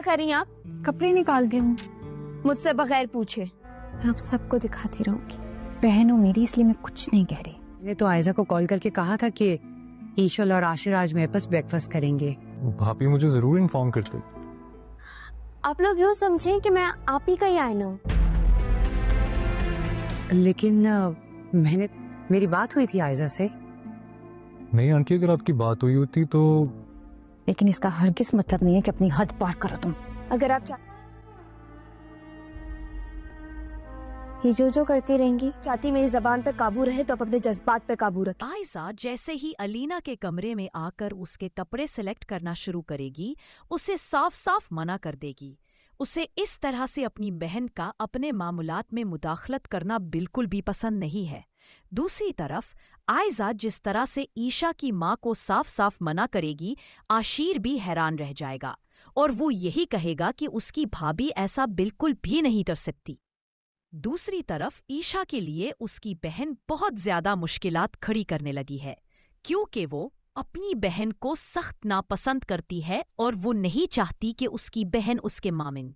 कर रही हैं आप? कपड़े निकाल रही हूँ। मुझसे बगैर पूछे। मैं अब सबको दिखाती रहूंगी, बहन हो मेरी इसलिए मैं कुछ नहीं कह रही। मैंने तो आयजा को कॉल करके कहा था कि ईशल और आशिर आज मेरे पास ब्रेकफास्ट करेंगे। भाभी मुझे जरूर इन्फॉर्म करते। आप लोग यूँ समझें कि मैं आप ही का ही आईना हूँ। लेकिन मेरी बात हुई थी आयजा से। नहीं आंटी, अगर आपकी बात हुई होती तो। लेकिन इसका हरगिज मतलब नहीं है कि अपनी हद पार करो तुम। अगर आप ये जो करती रहेंगी, चाहती मेरी जबान पे काबू रहे तो आप अपने जज्बात पे काबू रखें। आयजा जैसे ही अलीना के कमरे में आकर उसके कपड़े सिलेक्ट करना शुरू करेगी, उसे साफ साफ मना कर देगी। उसे इस तरह से अपनी बहन का अपने मामूलात में मुदाखलत करना बिल्कुल भी पसंद नहीं है। दूसरी तरफ आयजा जिस तरह से ईशा की माँ को साफ साफ मना करेगी, आशीर भी हैरान रह जाएगा और वो यही कहेगा कि उसकी भाभी ऐसा बिल्कुल भी नहीं कर सकती। दूसरी तरफ ईशा के लिए उसकी बहन बहुत ज्यादा मुश्किलात खड़ी करने लगी है, क्योंकि वो अपनी बहन को सख्त नापसंद करती है और वो नहीं चाहती कि उसकी बहन उसके मामिन